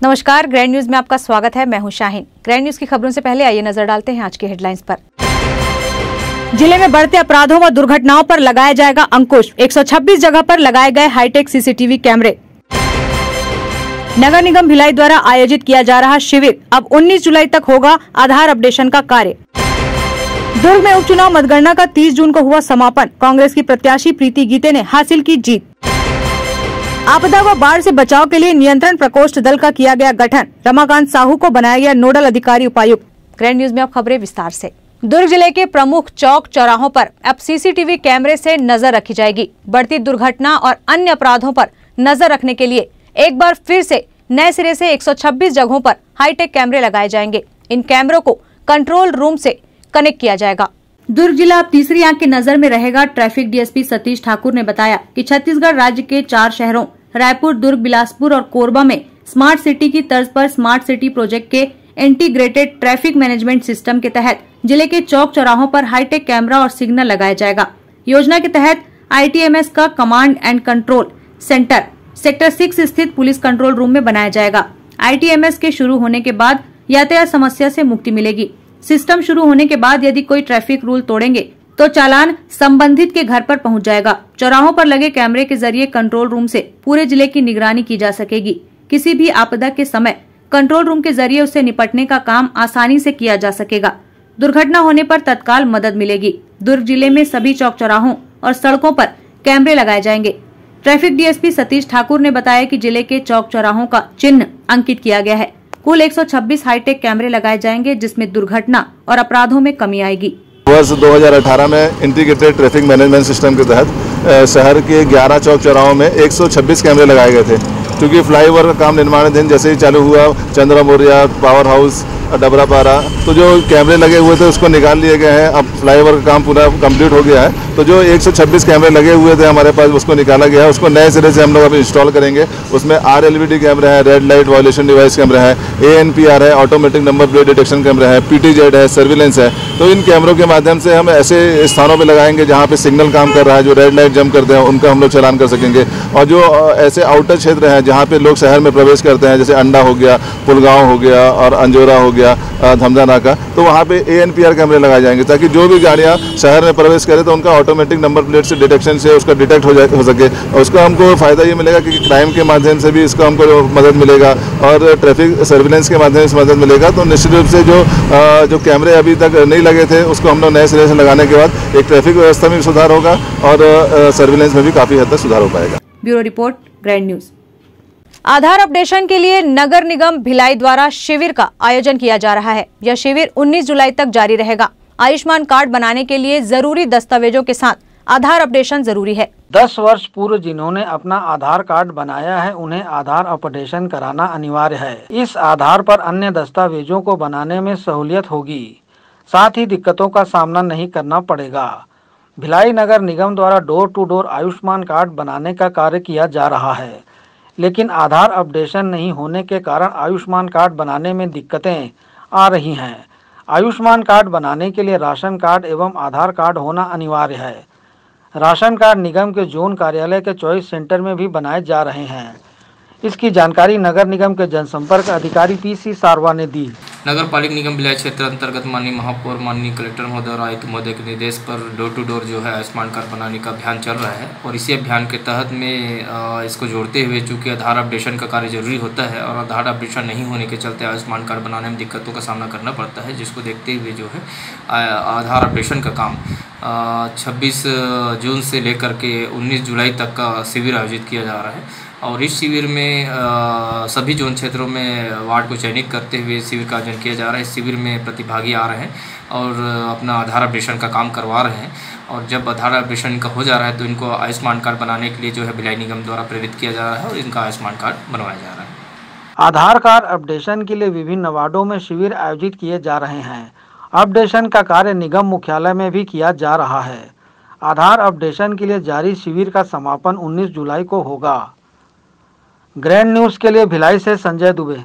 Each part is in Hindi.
नमस्कार, ग्रैंड न्यूज में आपका स्वागत है। मैं हूं शाहीन। ग्रैंड न्यूज की खबरों से पहले आइए नजर डालते हैं आज की हेडलाइंस पर। जिले में बढ़ते अपराधों व दुर्घटनाओं पर लगाया जाएगा अंकुश। 126 जगह पर लगाए गए हाईटेक सीसीटीवी कैमरे। नगर निगम भिलाई द्वारा आयोजित किया जा रहा शिविर, अब 19 जुलाई तक होगा आधार अपडेशन का कार्य। दुर्ग में उपचुनाव मतगणना का 30 जून को हुआ समापन। कांग्रेस की प्रत्याशी प्रीति गीते ने हासिल की जीत। आपदा व बाढ़ से बचाव के लिए नियंत्रण प्रकोष्ठ दल का किया गया गठन। रमाकांत साहू को बनाया गया नोडल अधिकारी उपायुक्त। ग्रैंड न्यूज में अब खबरें विस्तार से। दुर्ग जिले के प्रमुख चौक चौराहों पर अब सीसीटीवी कैमरे से नजर रखी जाएगी। बढ़ती दुर्घटना और अन्य अपराधों पर नजर रखने के लिए एक बार फिर से नए सिरे से 126 जगहों पर हाईटेक कैमरे लगाए जाएंगे। इन कैमरों को कंट्रोल रूम से कनेक्ट किया जाएगा। दुर्ग जिला अब तीसरी आंख की नजर में रहेगा। ट्रैफिक डीएसपी सतीश ठाकुर ने बताया कि छत्तीसगढ़ राज्य के 4 शहरों रायपुर, दुर्ग, बिलासपुर और कोरबा में स्मार्ट सिटी की तर्ज पर स्मार्ट सिटी प्रोजेक्ट के इंटीग्रेटेड ट्रैफिक मैनेजमेंट सिस्टम के तहत जिले के चौक चौराहों पर हाईटेक कैमरा और सिग्नल लगाया जाएगा। योजना के तहत ITMS का command and control centre sector 6 स्थित पुलिस कंट्रोल रूम में बनाया जाएगा। ITMS के शुरू होने के बाद यातायात समस्या से मुक्ति मिलेगी। सिस्टम शुरू होने के बाद यदि कोई ट्रैफिक रूल तोड़ेंगे तो चालान संबंधित के घर पर पहुंच जाएगा। चौराहों पर लगे कैमरे के जरिए कंट्रोल रूम से पूरे जिले की निगरानी की जा सकेगी। किसी भी आपदा के समय कंट्रोल रूम के जरिए उससे निपटने का काम आसानी से किया जा सकेगा। दुर्घटना होने पर तत्काल मदद मिलेगी। दुर्ग जिले में सभी चौक चौराहों और सड़कों पर कैमरे लगाए जाएंगे। ट्रैफिक डीएसपी सतीश ठाकुर ने बताया कि जिले के चौक चौराहों का चिन्ह अंकित किया गया है। कुल 126 हाईटेक कैमरे लगाए जाएंगे, जिसमें दुर्घटना और अपराधों में कमी आएगी। वर्ष 2018 में इंटीग्रेटेड ट्रैफिक मैनेजमेंट सिस्टम के तहत शहर के 11 चौक चौराहों में 126 कैमरे लगाए गए थे। क्योंकि फ्लाईओवर का काम निर्माणाधीन जैसे ही चालू हुआ, चंद्रा मौर्या, पावर हाउस, डबरापारा, तो जो कैमरे लगे हुए थे उसको निकाल लिए गए हैं। अब फ्लाईओवर का काम पूरा कंप्लीट हो गया है, तो जो 126 कैमरे लगे हुए थे हमारे पास उसको निकाला गया है। उसको नए सिरे से हम लोग अब इंस्टॉल करेंगे। उसमें RLVD कैमरा है, red light violation device camera है, ANPR है, automatic number plate detection camera है, PTZ है, सर्विलेंस है। तो इन कैमरों के माध्यम से हम ऐसे स्थानों पर लगाएंगे जहाँ पे सिग्नल काम कर रहा है, जो रेड लाइट जंप करते हैं उनका हम लोग चालान कर सकेंगे। और जो ऐसे आउटर क्षेत्र हैं जहाँ पे लोग शहर में प्रवेश करते हैं, जैसे अंडा हो गया, पुलगांव हो गया और अंजोरा हो गया, धमदा नाका, तो वहाँ पे ANPR कैमरे लगाए जाएंगे ताकि जो भी गाड़ियाँ शहर में प्रवेश करें तो उनका ऑटोमेटिक नंबर प्लेट से डिटेक्शन से उसका डिटेक्ट हो सके। और उसका हमको फ़ायदा ये मिलेगा कि क्राइम के माध्यम से भी इसका हमको मदद मिलेगा और ट्रैफिक सर्विलेंस के माध्यम से मदद मिलेगा। तो निश्चित रूप से जो कैमरे अभी तक नहीं लगे थे उसको हम लोग नए सिरे से लगाने के बाद एक ट्रैफिक व्यवस्था में भी सुधार होगा और सर्विलेंस में भी काफ़ी हद तक सुधार हो पाएगा। Bureau report, grand news. Aadhaar updation के लिए नगर निगम भिलाई द्वारा शिविर का आयोजन किया जा रहा है। यह शिविर 19 जुलाई तक जारी रहेगा। आयुष्मान कार्ड बनाने के लिए जरूरी दस्तावेजों के साथ आधार अपडेशन जरूरी है। 10 वर्ष पूर्व जिन्होंने अपना आधार कार्ड बनाया है उन्हें आधार अपडेशन कराना अनिवार्य है। इस आधार पर अन्य दस्तावेजों को बनाने में सहूलियत होगी, साथ ही दिक्कतों का सामना नहीं करना पड़ेगा। भिलाई नगर निगम द्वारा door to door Ayushman card बनाने का कार्य किया जा रहा है, लेकिन आधार अपडेशन नहीं होने के कारण आयुष्मान कार्ड बनाने में दिक्कतें आ रही हैं। आयुष्मान कार्ड बनाने के लिए राशन कार्ड एवं आधार कार्ड होना अनिवार्य है। राशन कार्ड निगम के जोन कार्यालय के चॉइस सेंटर में भी बनाए जा रहे हैं। इसकी जानकारी नगर निगम के जनसंपर्क अधिकारी PC सारवा ने दी। नगर पालिका निगम भिलाई क्षेत्र अंतर्गत माननीय महापौर, माननीय कलेक्टर महोदय और आयुक्त महोदय के निर्देश पर डोर टू डोर जो है आयुष्मान कार्ड बनाने का अभियान चल रहा है। और इसी अभियान के तहत में इसको जोड़ते हुए चूँकि आधार अपडेशन का कार्य जरूरी होता है और आधार अपडेशन नहीं होने के चलते आयुष्मान कार्ड बनाने में दिक्कतों का सामना करना पड़ता है, जिसको देखते हुए जो है आधार अपडेशन का काम 26 जून से लेकर के 19 जुलाई तक का शिविर आयोजित किया जा रहा है। और इस शिविर में सभी जोन क्षेत्रों में वार्ड को चयनित करते हुए शिविर का आयोजन किया जा रहा है। इस शिविर में प्रतिभागी आ रहे हैं और अपना आधार अपडेशन का काम करवा रहे हैं। और जब आधार अपडेशन का हो जा रहा है तो इनको आयुष्मान कार्ड बनाने के लिए जो है भिलाई निगम द्वारा प्रेरित किया जा रहा है और इनका आयुष्मान कार्ड बनवाया जा रहा है। आधार कार्ड अपडेशन के लिए विभिन्न वार्डों में शिविर आयोजित किए जा रहे हैं। अपडेशन का कार्य निगम मुख्यालय में भी किया जा रहा है। आधार अपडेशन के लिए जारी शिविर का समापन 19 जुलाई को होगा। ग्रैंड न्यूज के लिए भिलाई से संजय दुबे।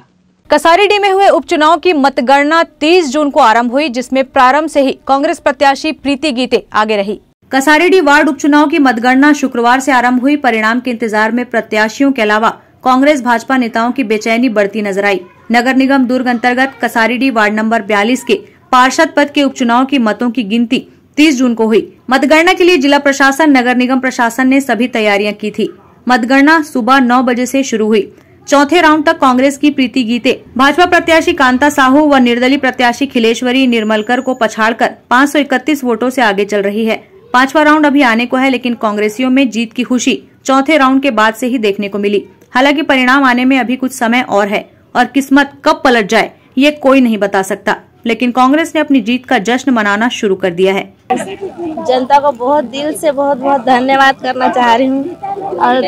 कसारीडीह में हुए उपचुनाव की मतगणना 30 जून को आरंभ हुई, जिसमें प्रारंभ से ही कांग्रेस प्रत्याशी प्रीति गीते आगे रही। कसारीडीह वार्ड उपचुनाव की मतगणना शुक्रवार से आरंभ हुई। परिणाम के इंतजार में प्रत्याशियों के अलावा कांग्रेस भाजपा नेताओं की बेचैनी बढ़ती नजर आई। नगर निगम दुर्ग अंतर्गत कसारीडीह वार्ड नंबर 42 के पार्षद पद के उपचुनाव की मतों की गिनती 30 जून को हुई। मतगणना के लिए जिला प्रशासन, नगर निगम प्रशासन ने सभी तैयारियां की थी। मतगणना सुबह 9 बजे से शुरू हुई। चौथे राउंड तक कांग्रेस की प्रीति गीते भाजपा प्रत्याशी कांता साहू व निर्दलीय प्रत्याशी खिलेश्वरी निर्मलकर को पछाड़कर 531 वोटों से आगे चल रही है। पांचवा राउंड अभी आने को है, लेकिन कांग्रेसियों में जीत की खुशी चौथे राउंड के बाद से ही देखने को मिली। हालांकि परिणाम आने में अभी कुछ समय और है और किस्मत कब पलट जाए ये कोई नहीं बता सकता, लेकिन कांग्रेस ने अपनी जीत का जश्न मनाना शुरू कर दिया है। जनता को बहुत दिल से बहुत धन्यवाद करना चाह रही हूँ और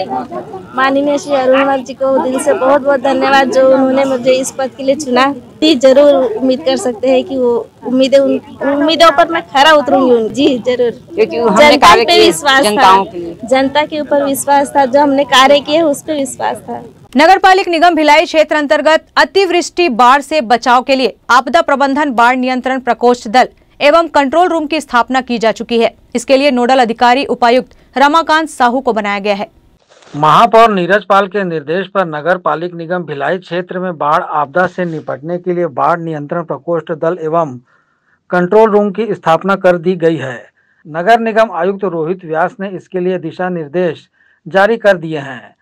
माननीय श्री अरुण जी को दिल से बहुत धन्यवाद जो उन्होंने मुझे इस पद के लिए चुना। जरूर उम्मीद कर सकते हैं कि वो उम्मीदों पर मैं खरा उतरूंगी। जी जरूर, क्योंकि जनता पे विश्वास था, जनता के ऊपर विश्वास था, जो हमने कार्य किए उस पर विश्वास था। नगर पालिक निगम भिलाई क्षेत्र अंतर्गत अतिवृष्टि बाढ़ से बचाव के लिए आपदा प्रबंधन बाढ़ नियंत्रण प्रकोष्ठ दल एवं कंट्रोल रूम की स्थापना की जा चुकी है। इसके लिए नोडल अधिकारी उपायुक्त रमाकांत साहू को बनाया गया है। महापौर नीरज पाल के निर्देश पर नगर पालिक निगम भिलाई क्षेत्र में बाढ़ आपदा से निपटने के लिए बाढ़ नियंत्रण प्रकोष्ठ दल एवं कंट्रोल रूम की स्थापना कर दी गई है। नगर निगम आयुक्त रोहित व्यास ने इसके लिए दिशा निर्देश जारी कर दिए हैं।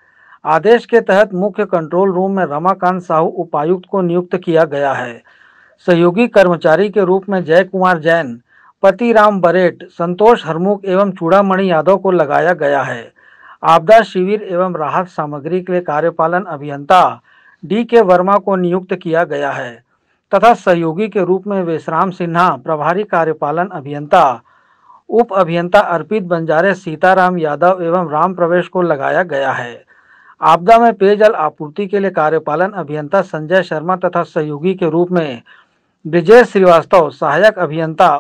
आदेश के तहत मुख्य कंट्रोल रूम में रमाकांत साहू उपायुक्त को नियुक्त किया गया है। सहयोगी कर्मचारी के रूप में जय कुमार जैन, पतिराम बरेट, संतोष हरमुख एवं चूड़ामणि यादव को लगाया गया है। आपदा शिविर एवं राहत सामग्री के लिए कार्यपालन अभियंता DK वर्मा को नियुक्त किया गया है तथा सहयोगी के रूप में विश्राम सिन्हा, प्रभारी कार्यपालन अभियंता, उप अभियंता अर्पित बंजारे, सीताराम यादव एवं राम प्रवेश को लगाया गया है। आपदा में पेयजल आपूर्ति के लिए कार्यपालन अभियंता संजय शर्मा तथा सहयोगी के रूप में ब्रिजेश श्रीवास्तव, सहायक अभियंता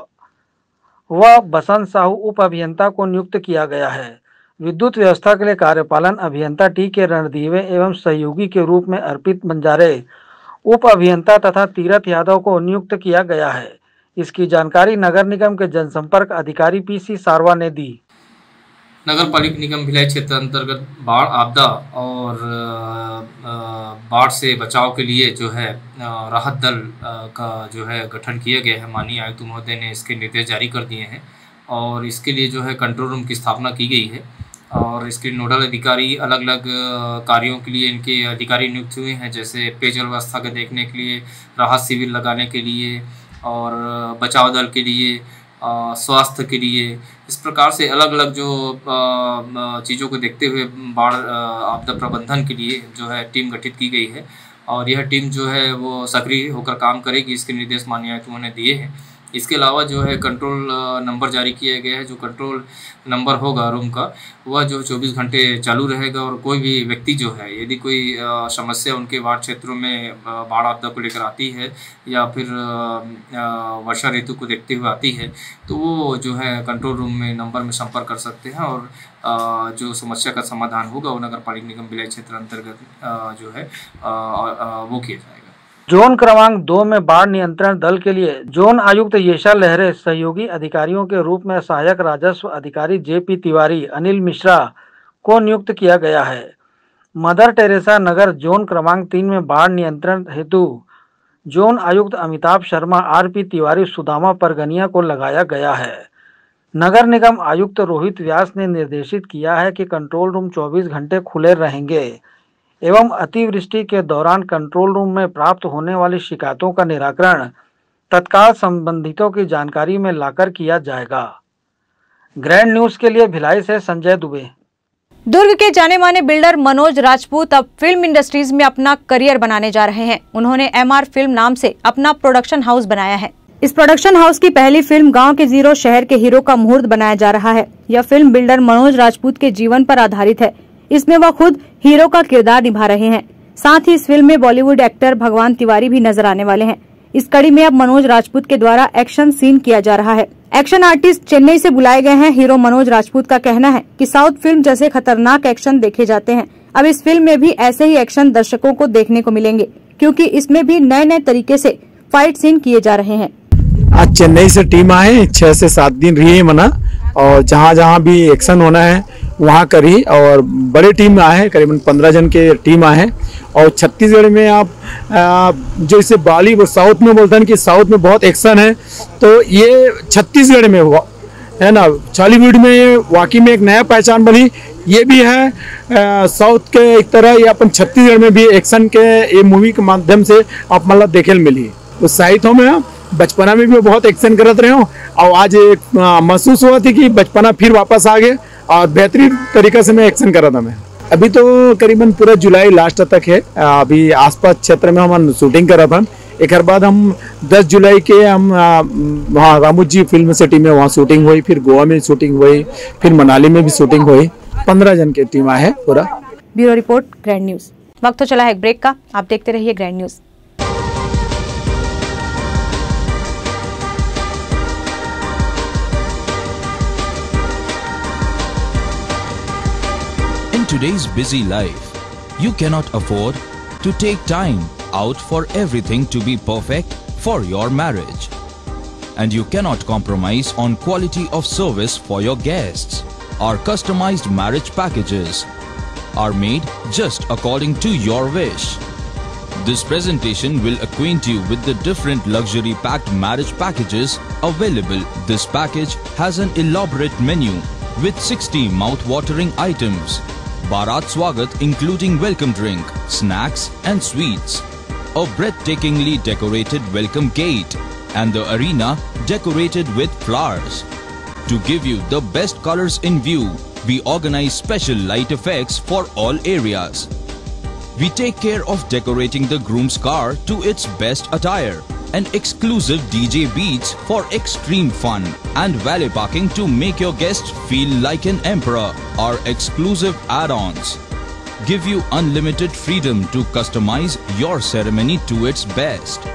व बसंत साहू उप अभियंता को नियुक्त किया गया है। विद्युत व्यवस्था के लिए कार्यपालन अभियंता TK रणदीवे एवं सहयोगी के रूप में अर्पित बंजारे, उप अभियंता तथा तीरथ यादव को नियुक्त किया गया है। इसकी जानकारी नगर निगम के जनसंपर्क अधिकारी PC सारवा ने दी। नगर पालिक निगम भिलाई क्षेत्र अंतर्गत बाढ़ आपदा और बाढ़ से बचाव के लिए जो है राहत दल का जो है गठन किया गया है। माननीय आयुक्त महोदय ने इसके निर्देश जारी कर दिए हैं और इसके लिए जो है कंट्रोल रूम की स्थापना की गई है और इसके नोडल अधिकारी अलग अलग कार्यों के लिए इनके अधिकारी नियुक्त हुए हैं, जैसे पेयजल व्यवस्था को देखने के लिए, राहत शिविर लगाने के लिए और बचाव दल के लिए, स्वास्थ्य के लिए। इस प्रकार से अलग अलग जो चीज़ों को देखते हुए बाढ़ आपदा प्रबंधन के लिए जो है टीम गठित की गई है और यह टीम जो है वो सक्रिय होकर काम करेगी। इसके निर्देश माननीय आयुक्तों ने दिए हैं। इसके अलावा जो है कंट्रोल नंबर जारी किया गया है। जो कंट्रोल नंबर होगा रूम का वह जो 24 घंटे चालू रहेगा और कोई भी व्यक्ति जो है यदि कोई समस्या उनके वार्ड क्षेत्रों में बाढ़ आपदा को लेकर आती है या फिर वर्षा ऋतु को देखते हुए आती है तो वो जो है कंट्रोल रूम में नंबर में संपर्क कर सकते हैं और जो समस्या का समाधान होगा वो नगर पालिक निगम भिलाई क्षेत्र अंतर्गत जो है वो किया जाएगा। जोन क्रमांक 2 में बाढ़ नियंत्रण दल के लिए जोन आयुक्त येशा लहरे, सहयोगी अधिकारियों के रूप में सहायक राजस्व अधिकारी JP तिवारी, अनिल मिश्रा को नियुक्त किया गया है। मदर टेरेसा नगर जोन क्रमांक 3 में बाढ़ नियंत्रण हेतु जोन आयुक्त अमिताभ शर्मा, RP तिवारी, सुदामा परगनिया को लगाया गया है। नगर निगम आयुक्त रोहित व्यास ने निर्देशित किया है कि कंट्रोल रूम 24 घंटे खुले रहेंगे एवं अतिवृष्टि के दौरान कंट्रोल रूम में प्राप्त होने वाली शिकायतों का निराकरण तत्काल संबंधितों की जानकारी में लाकर किया जाएगा। ग्रैंड न्यूज के लिए भिलाई से संजय दुबे। दुर्ग के जाने माने बिल्डर मनोज राजपूत अब फिल्म इंडस्ट्रीज में अपना करियर बनाने जा रहे हैं। उन्होंने MR फिल्म नाम से अपना प्रोडक्शन हाउस बनाया है। इस प्रोडक्शन हाउस की पहली फिल्म गांव के जीरो शहर के हीरो का मुहूर्त बनाया जा रहा है। यह फिल्म बिल्डर मनोज राजपूत के जीवन पर आधारित है। इसमें वह खुद हीरो का किरदार निभा रहे हैं। साथ ही इस फिल्म में बॉलीवुड एक्टर भगवान तिवारी भी नजर आने वाले हैं। इस कड़ी में अब मनोज राजपूत के द्वारा एक्शन सीन किया जा रहा है। एक्शन आर्टिस्ट चेन्नई से बुलाए गए हैं। हीरो मनोज राजपूत का कहना है कि साउथ फिल्म जैसे खतरनाक एक्शन देखे जाते हैं, अब इस फिल्म में भी ऐसे ही एक्शन दर्शकों को देखने को मिलेंगे, क्योंकि इसमें भी नए नए तरीके से फाइट सीन किए जा रहे हैं। आज चेन्नई से टीम आए, 6 से 7 दिन रही है मना, और जहाँ जहाँ भी एक्शन होना है वहाँ करी और बड़े टीम आए हैं, करीबन 15 जन के टीम आए हैं। और छत्तीसगढ़ में आप जैसे बॉलीवुड साउथ में बोलते हैं कि साउथ में बहुत एक्शन है, तो ये छत्तीसगढ़ में हुआ है ना। बॉलीवुड में वाकई में एक नया पहचान बनी। ये भी है साउथ के एक तरह ये अपन छत्तीसगढ़ में भी एक्शन के ये मूवी के माध्यम से आप मतलब देखे मिली। उत्साहित हो मैं बचपना में भी बहुत एक्शन करते रहे हूँ और आज एक महसूस हुआ थी कि बचपना फिर वापस आ गए और बेहतरीन तरीके से मैं एक्शन कर रहा था। मैं अभी तो करीबन पूरा जुलाई लास्ट तक है। अभी आसपास क्षेत्र में हम शूटिंग कर रहा था। एक बाद हम 10 जुलाई के हम वहाँ रामोजी फिल्म सिटी में वहाँ शूटिंग हुई, फिर गोवा में शूटिंग हुई, फिर मनाली में भी शूटिंग हुई। 15 जन की टीम है पूरा। Bureau report, grand news. वक्त तो चला है एक ब्रेक का, आप देखते रहिए grand news. In today's busy life, you cannot afford to take time out for everything to be perfect for your marriage. And you cannot compromise on quality of service for your guests. Our customized marriage packages are made just according to your wish. This presentation will acquaint you with the different luxury-packed marriage packages available. This package has an elaborate menu with 60 mouth-watering items. Bharat Swagat including welcome drink, snacks and sweets. A breathtakingly decorated welcome gate and the arena decorated with flowers. To give you the best colors in view, we organize special light effects for all areas. We take care of decorating the groom's car to its best attire. An exclusive DJ beats for extreme fun and valet parking to make your guests feel like an emperor. Our exclusive add-ons give you unlimited freedom to customize your ceremony to its best.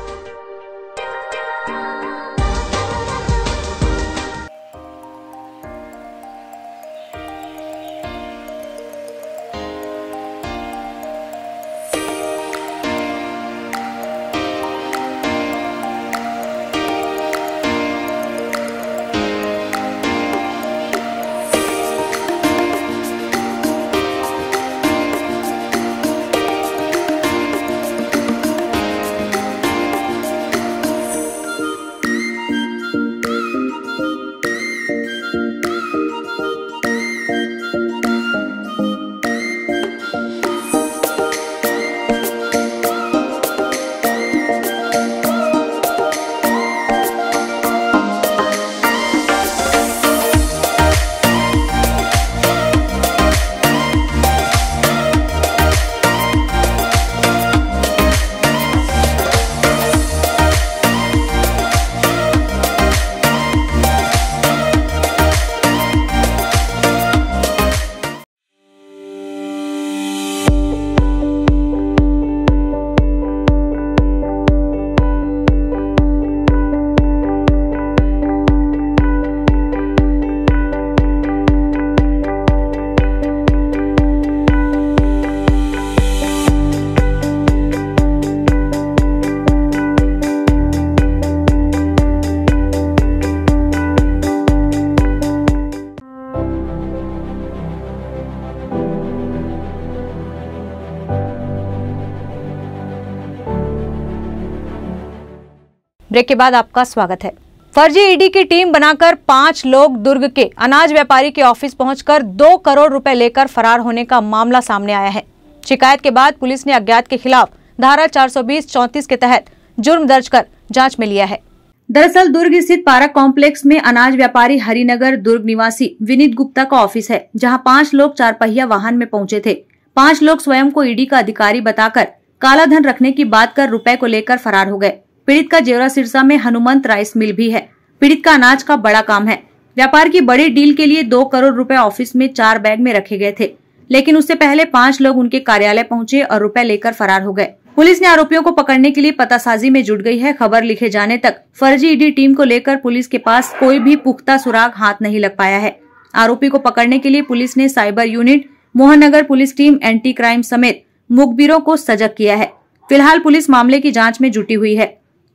Break के बाद आपका स्वागत है। फर्जी ईडी की टीम बनाकर 5 लोग दुर्ग के अनाज व्यापारी के ऑफिस पहुंचकर 2 करोड़ रुपए लेकर फरार होने का मामला सामने आया है। शिकायत के बाद पुलिस ने अज्ञात के खिलाफ धारा 420-34 के तहत जुर्म दर्ज कर जांच में लिया है। दरअसल दुर्ग स्थित पार्क कॉम्प्लेक्स में अनाज व्यापारी हरिनगर दुर्ग निवासी विनीत गुप्ता का ऑफिस है, जहां 5 लोग 4 पहिया वाहन में पहुंचे थे। 5 लोग स्वयं को ईडी का अधिकारी बताकर काला धन रखने की बात कर रुपए को लेकर फरार हो गए। पीड़ित का जेवरा सिरसा में हनुमंत राइस मिल भी है। पीड़ित का अनाज का बड़ा काम है। व्यापार की बड़ी डील के लिए 2 करोड़ रुपए ऑफिस में 4 बैग में रखे गए थे, लेकिन उससे पहले 5 लोग उनके कार्यालय पहुंचे और रुपए लेकर फरार हो गए। पुलिस ने आरोपियों को पकड़ने के लिए पतासाजी में जुट गई है। खबर लिखे जाने तक फर्जी ईडी टीम को लेकर पुलिस के पास कोई भी पुख्ता सुराग हाथ नहीं लग पाया है। आरोपी को पकड़ने के लिए पुलिस ने cyber unit, Mohan Nagar police team, anti crime समेत मुखबिरों को सजग किया है। फिलहाल पुलिस मामले की जांच में जुटी हुई है।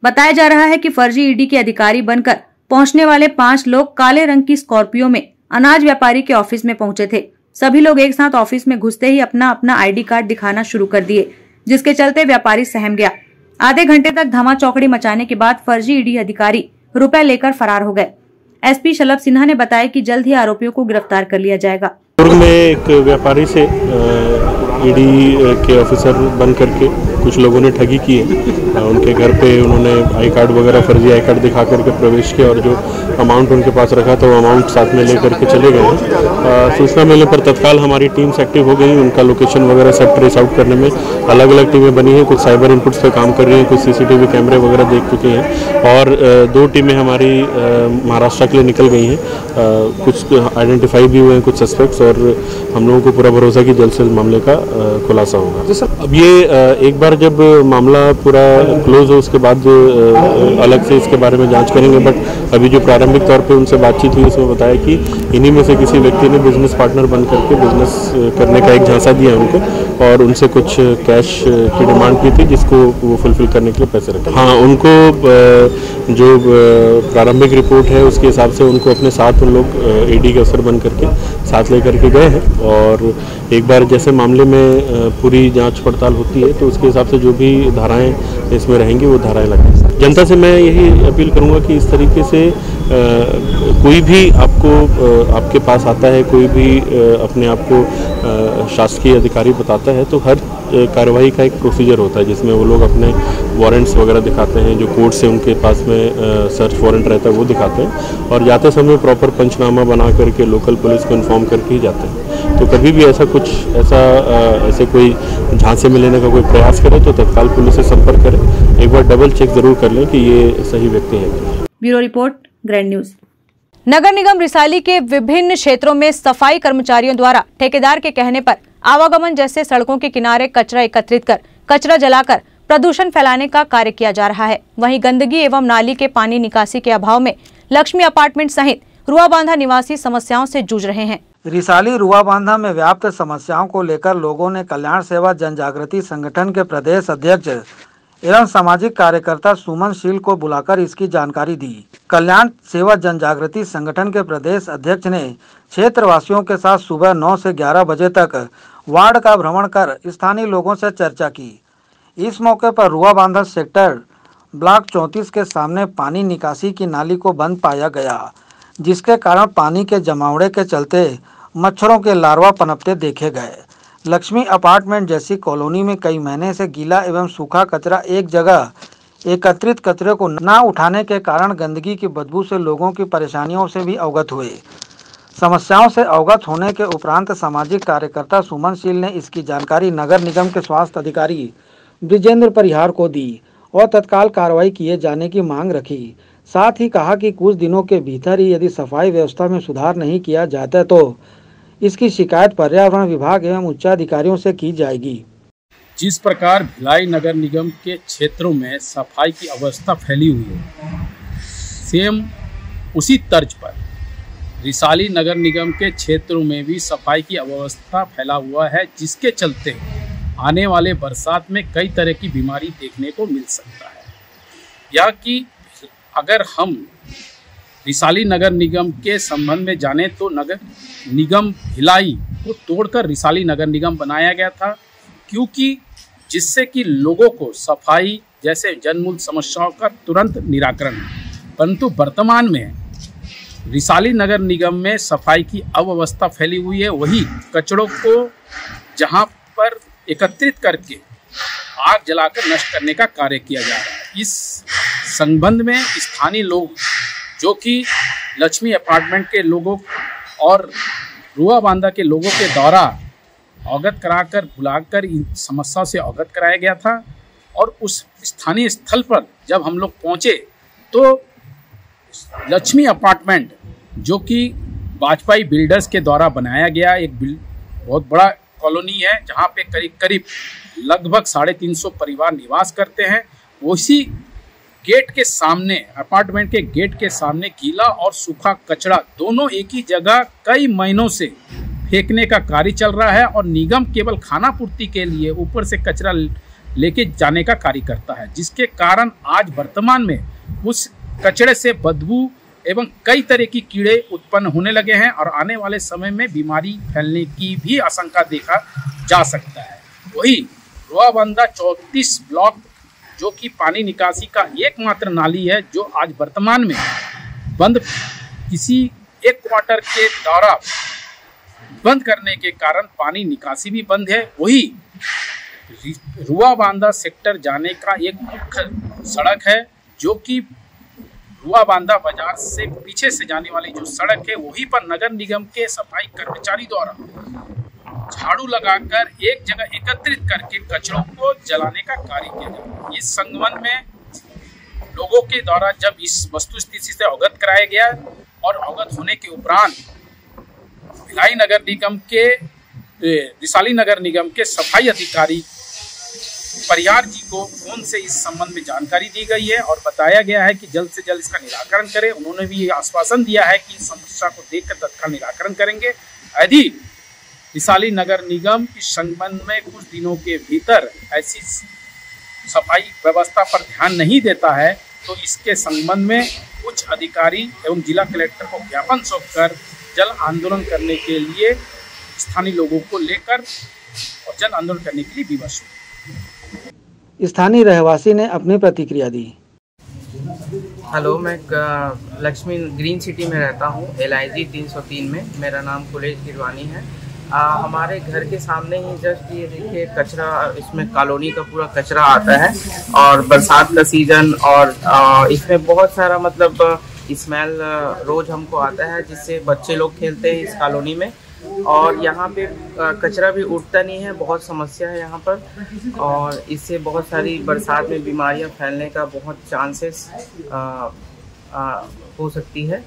बताया जा रहा है कि फर्जी ईडी के अधिकारी बनकर पहुंचने वाले 5 लोग काले रंग की स्कॉर्पियो में अनाज व्यापारी के ऑफिस में पहुंचे थे। सभी लोग एक साथ ऑफिस में घुसते ही अपना अपना ID कार्ड दिखाना शुरू कर दिए, जिसके चलते व्यापारी सहम गया। आधे घंटे तक धमा चौकड़ी मचाने के बाद फर्जी ED अधिकारी रुपए लेकर फरार हो गए। SP शलभ सिन्हा ने बताया कि जल्द ही आरोपियों को गिरफ्तार कर लिया जाएगा। दुर्ग में एक व्यापारी से ED के ऑफिसर बन करके कुछ लोगों ने ठगी की है। उनके घर पे उन्होंने आई कार्ड वगैरह, फर्जी आई कार्ड दिखा करके प्रवेश किया और जो अमाउंट उनके पास रखा था वो अमाउंट साथ में लेकर के चले गए हैं। सूचना मिलने पर तत्काल हमारी टीम्स एक्टिव हो गई। उनका लोकेशन वगैरह सब ट्रेस आउट करने में अलग अलग टीमें बनी हैं। कुछ साइबर इनपुट्स पे काम कर रही हैं, कुछ CCTV कैमरे वगैरह देख चुकी हैं और 2 टीमें हमारी महाराष्ट्र के लिए निकल गई हैं। कुछ आइडेंटिफाई भी हुए हैं, कुछ सस्पेक्ट्स, और हम लोगों को पूरा भरोसा कि जल्द से जल्द मामले का खुलासा होगा। अब ये एक बार जब मामला पूरा क्लोज हो उसके बाद अलग से इसके बारे में जांच करेंगे। बट अभी जो प्रारंभिक तौर पे उनसे बातचीत हुई उसमें बताया कि इन्हीं में से किसी व्यक्ति ने बिजनेस पार्टनर बन करके बिजनेस करने का एक झांसा दिया उनको और उनसे कुछ कैश की डिमांड की थी जिसको वो फुलफिल करने के लिए पैसे रखे। हाँ, उनको जो प्रारंभिक रिपोर्ट है उसके हिसाब से उनको अपने साथ उन लोग ED के अफसर बन करके साथ लेकर के गए हैं और एक बार जैसे मामले में पूरी जांच पड़ताल होती है तो उसके हिसाब से जो भी धाराएं इसमें रहेंगी वो धाराएं लगेंगी। जनता से मैं यही अपील करूंगा कि इस तरीके से कोई भी आपके पास आता है, कोई भी अपने आप को शासकीय अधिकारी बताता है, तो हर कार्रवाई का एक प्रोसीजर होता है जिसमें वो लोग अपने वारंट्स वगैरह दिखाते हैं, जो कोर्ट से उनके पास में सर्च वारंट रहता है वो दिखाते हैं और जाते समय प्रॉपर पंचनामा बना करके लोकल पुलिस को इन्फॉर्म करके ही जाते हैं। तो कभी भी ऐसे कोई झांसे में लेने का कोई प्रयास करे तो तत्काल पुलिस से संपर्क करें। एक बार डबल चेक जरूर कर लें कि ये सही व्यक्ति है। Bureau report, grand news. नगर निगम रिसाली के विभिन्न क्षेत्रों में सफाई कर्मचारियों द्वारा ठेकेदार के कहने पर आवागमन जैसे सड़कों के किनारे कचरा एकत्रित कर कचरा जलाकर प्रदूषण फैलाने का कार्य किया जा रहा है। वहीं गंदगी एवं नाली के पानी निकासी के अभाव में लक्ष्मी अपार्टमेंट सहित रुआबांधा निवासी समस्याओं से जूझ रहे हैं। रिसाली रुआबांधा में व्याप्त समस्याओं को लेकर लोगों ने कल्याण सेवा जन जागृति संगठन के प्रदेश अध्यक्ष एवं सामाजिक कार्यकर्ता सुमन शील को बुलाकर इसकी जानकारी दी। कल्याण सेवा जन जागृति संगठन के प्रदेश अध्यक्ष ने क्षेत्रवासियों के साथ सुबह 9 से 11 बजे तक वार्ड का भ्रमण कर स्थानीय लोगों से चर्चा की। इस मौके पर रुआबांधा सेक्टर ब्लॉक 34 के सामने पानी निकासी की नाली को बंद पाया गया, जिसके कारण पानी के जमावड़े के चलते मच्छरों के लार्वा पनपते देखे गए। लक्ष्मी अपार्टमेंट जैसी कॉलोनी में कई महीने से गीला एवं सूखा कचरा एक जगह एकत्रित कचरे को न उठाने के कारण गंदगी की बदबू से लोगों की परेशानियों से भी अवगत हुए। समस्याओं से अवगत होने के उपरांत सामाजिक कार्यकर्ता सुमन शील ने इसकी जानकारी नगर निगम के स्वास्थ्य अधिकारी ब्रिजेंद्र परिहार को दी और तत्काल कार्रवाई किए जाने की मांग रखी। साथ ही कहा कि कुछ दिनों के भीतर ही यदि सफाई व्यवस्था में सुधार नहीं किया जाता तो इसकी शिकायत पर्यावरण विभाग एवं उच्चाधिकारियों से की जाएगी। जिस प्रकार भिलाई नगर निगम के क्षेत्रों में सफाई की अवस्था फैली हुई है, सेम उसी तर्ज पर रिसाली नगर निगम के क्षेत्रों में भी सफाई की अव्यवस्था फैला हुआ है, जिसके चलते आने वाले बरसात में कई तरह की बीमारी देखने को मिल सकता है। या कि अगर हम रिसाली नगर निगम के संबंध में जाने तो नगर निगम भिलाई को तोड़कर रिसाली नगर निगम बनाया गया था, क्योंकि जिससे कि लोगों को सफाई जैसे जनमूल समस्याओं का तुरंत निराकरण। परंतु वर्तमान में रिसाली नगर निगम में सफाई की अव्यवस्था फैली हुई है। वही कचड़ों को जहां पर एकत्रित करके आग जलाकर नष्ट करने का कार्य किया जा रहा है। इस संबंध में स्थानीय लोग जो कि लक्ष्मी अपार्टमेंट के लोगों और रुआबांधा के लोगों के द्वारा अवगत कराकर बुलाकर इन समस्या से अवगत कराया गया था और उस स्थानीय स्थल पर जब हम लोग पहुंचे तो लक्ष्मी अपार्टमेंट जो कि वाजपेयी बिल्डर्स के द्वारा बनाया गया एक बहुत बड़ा कॉलोनी है, जहां पे करीब करीब लगभग 350 परिवार निवास करते हैं। उसी गेट के सामने, अपार्टमेंट के गेट के सामने गीला और सूखा कचरा दोनों एक ही जगह कई महीनों से फेंकने का कार्य चल रहा है और निगम केवल खाना पूर्ति के लिए ऊपर से कचरा लेके जाने का कार्य करता है, जिसके कारण आज वर्तमान में उस कचरे से बदबू एवं कई तरह की कीड़े उत्पन्न होने लगे हैं और आने वाले समय में बीमारी फैलने की भी आशंका देखा जा सकता है। वही रुआबांदा 34 ब्लॉक जो कि पानी निकासी का एकमात्र नाली है, जो आज वर्तमान में बंद, किसी एक क्वार्टर के द्वारा बंद करने के कारण पानी निकासी भी बंद है। वही रुआबांदा सेक्टर जाने का एक मुख्य सड़क है, जो कि रुआबांदा बाजार से पीछे से जाने वाली जो सड़क है, वहीं पर नगर निगम के सफाई कर्मचारी द्वारा झाड़ू लगाकर एक जगह एकत्रित करके कचरों को जलाने का कार्य किया गया। इस संबंध में लोगों के द्वारा जब इस वस्तुस्थिति से अवगत कराया गया और अवगत होने के उपरांत भिलाई नगर निगम के रिसाली नगर निगम के सफाई अधिकारी परिहार जी को फोन से इस संबंध में जानकारी दी गई है और बताया गया है कि जल्द से जल्द इसका निराकरण करें। उन्होंने भी ये आश्वासन दिया है कि समस्या को देखकर तत्काल निराकरण करेंगे। यदि रिसाली नगर निगम इस संबंध में कुछ दिनों के भीतर ऐसी सफाई व्यवस्था पर ध्यान नहीं देता है तो इसके संबंध में उच्च अधिकारी एवं जिला कलेक्टर को ज्ञापन सौंपकर जन आंदोलन करने के लिए स्थानीय लोगों को लेकर और जन आंदोलन करने के लिए विवश हुए। स्थानीय रहवासी ने अपनी प्रतिक्रिया दी। हेलो, मैं लक्ष्मी ग्रीन सिटी में रहता हूँ, LIG 303 में। मेरा नाम कुलेश गिरवानी है। हमारे घर के सामने ही जस्ट ये देखिए कचरा, इसमें कॉलोनी का पूरा कचरा आता है और बरसात का सीजन और इसमें बहुत सारा मतलब स्मेल रोज हमको आता है, जिससे बच्चे लोग खेलते हैं इस कॉलोनी में और यहाँ पे कचरा भी उठता नहीं है। बहुत समस्या है यहाँ पर और इससे बहुत सारी बरसात में बीमारियाँ फैलने का बहुत चांसेस हो सकती है।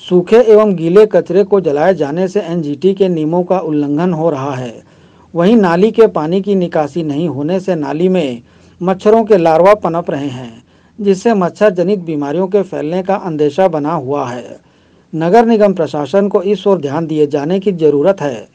सूखे एवं गीले कचरे को जलाए जाने से NGT के नियमों का उल्लंघन हो रहा है। वहीं नाली के पानी की निकासी नहीं होने से नाली में मच्छरों के लार्वा पनप रहे हैं, जिससे मच्छर जनित बीमारियों के फैलने का अंदेशा बना हुआ है। नगर निगम प्रशासन को इस ओर ध्यान दिए जाने की जरूरत है।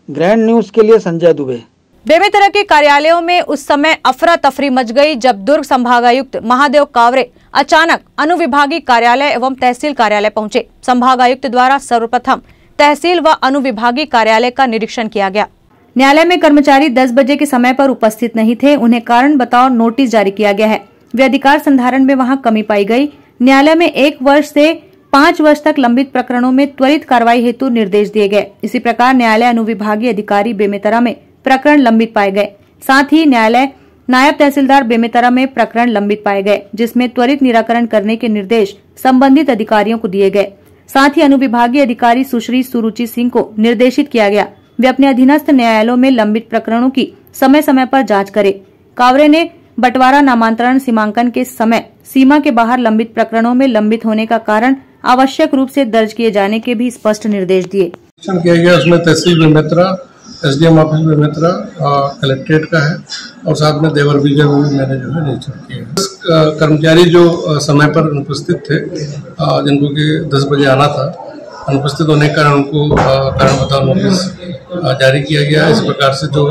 ग्रैंड न्यूज के लिए संजय दुबे। बेमेतरा के कार्यालयों में उस समय अफरा तफरी मच गई जब दुर्ग संभागायुक्त महादेव कावरे अचानक अनुविभागीय कार्यालय एवं तहसील कार्यालय पहुंचे। संभागायुक्त द्वारा सर्वप्रथम तहसील व अनुविभागीय कार्यालय का निरीक्षण किया गया। न्यायालय में कर्मचारी 10 बजे के समय पर उपस्थित नहीं थे। उन्हें कारण बताओ नोटिस जारी किया गया है। वे अधिकार संधारण में वहां कमी पाई गई। न्यायालय में 1 वर्ष से 5 वर्ष तक लंबित प्रकरणों में त्वरित कार्रवाई हेतु निर्देश दिए गए। इसी प्रकार न्यायालय अनुविभागीय अधिकारी बेमेतरा में प्रकरण लंबित पाए गए। साथ ही न्यायालय नायब तहसीलदार बेमेतरा में प्रकरण लंबित पाए गए, जिसमें त्वरित निराकरण करने के निर्देश संबंधित अधिकारियों को दिए गए। साथ ही अनुविभागीय अधिकारी सुश्री सुरुचि सिंह को निर्देशित किया गया वे अपने अधीनस्थ न्यायालयों में लंबित प्रकरणों की समय समय पर जांच करें। कावरे ने बंटवारा नामांतरण सीमांकन के समय सीमा के बाहर लंबित प्रकरणों में लंबित होने का कारण आवश्यक रूप से दर्ज किए जाने के भी स्पष्ट निर्देश दिए। किया गया उसमें तहसील Bemetara, SDM office Bemetara, collectorate का है और साथ में देवर विजय में भी मैंने जो है निरीक्षण किया। कर्मचारी जो समय पर अनुपस्थित थे, जिनको कि 10 बजे आना था, अनुपस्थित होने के कारण उनको कारण बताओ नोटिस जारी किया गया। इस प्रकार से जो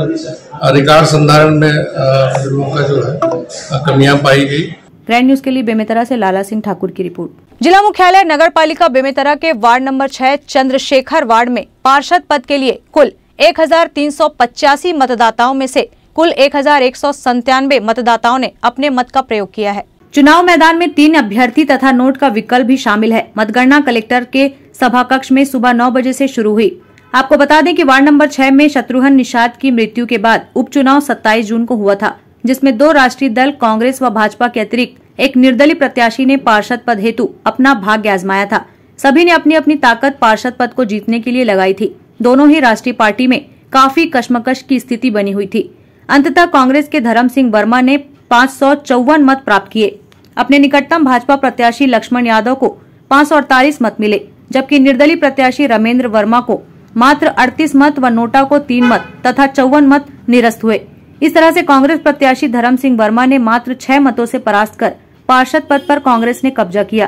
अधिकार संधारण में लोगों का जो है कमियां पाई गई। ग्रैंड न्यूज के लिए बेमेतरा से लाला सिंह ठाकुर की रिपोर्ट। जिला मुख्यालय नगर पालिका बेमेतरा के वार्ड नंबर 6 चंद्रशेखर वार्ड में पार्षद पद के लिए कुल 1385 मतदाताओं में से कुल 1197 मतदाताओं ने अपने मत का प्रयोग किया है। चुनाव मैदान में 3 अभ्यर्थी तथा नोट का विकल्प भी शामिल है। मतगणना कलेक्टर के सभा कक्ष में सुबह 9 बजे से शुरू हुई। आपको बता दें कि वार्ड नंबर 6 में शत्रुघ्न निषाद की मृत्यु के बाद उपचुनाव 27 जून को हुआ था, जिसमें 2 राष्ट्रीय दल कांग्रेस व भाजपा के अतिरिक्त एक निर्दलीय प्रत्याशी ने पार्षद पद हेतु अपना भाग्य आजमाया था। सभी ने अपनी अपनी ताकत पार्षद पद को जीतने के लिए लगाई थी। दोनों ही राष्ट्रीय पार्टी में काफी कशमकश की स्थिति बनी हुई थी। अंततः कांग्रेस के धर्म सिंह वर्मा ने 554 मत प्राप्त किए। अपने निकटतम भाजपा प्रत्याशी लक्ष्मण यादव को 548 मत मिले, जबकि निर्दलीय प्रत्याशी रमेंद्र वर्मा को मात्र 38 मत व नोटा को 3 मत तथा 54 मत निरस्त हुए। इस तरह से कांग्रेस प्रत्याशी धर्म सिंह वर्मा ने मात्र 6 मतों से परास्त कर पार्षद पद पर कांग्रेस ने कब्जा किया।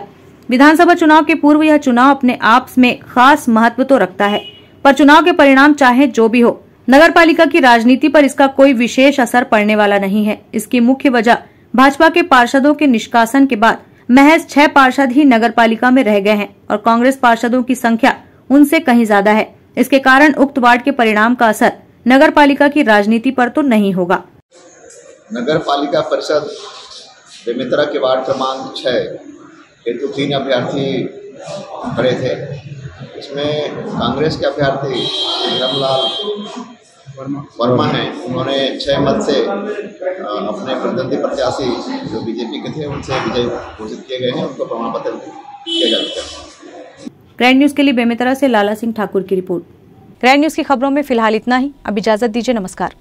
विधानसभा चुनाव के पूर्व यह चुनाव अपने आप में खास महत्व तो रखता है, पर चुनाव के परिणाम चाहे जो भी हो, नगर पालिका की राजनीति पर इसका कोई विशेष असर पड़ने वाला नहीं है। इसकी मुख्य वजह भाजपा के पार्षदों के निष्कासन के बाद महज 6 पार्षद ही नगर पालिका में रह गए हैं और कांग्रेस पार्षदों की संख्या उनसे कहीं ज्यादा है। इसके कारण उक्त वार्ड के परिणाम का असर नगर पालिका की राजनीति पर तो नहीं होगा। नगर पालिका परिषद बेमेतरा के वार्ड क्रमांक 6 हेतु 3 अभ्यर्थी खड़े थे। इसमें कांग्रेस के अभ्यर्थी धर्मलाल वर्मा हैं। उन्होंने 6 मत से अपने प्रतिद्वंदी प्रत्याशी जो बीजेपी के थे उनसे विजयी घोषित किए गए हैं। उनको प्रमाण पत्र किया जा चुका है। ग्रैंड न्यूज के लिए बेमेतरा से लाला सिंह ठाकुर की रिपोर्ट। ग्रैंड न्यूज की खबरों में फिलहाल इतना ही। अब इजाजत दीजिए। नमस्कार।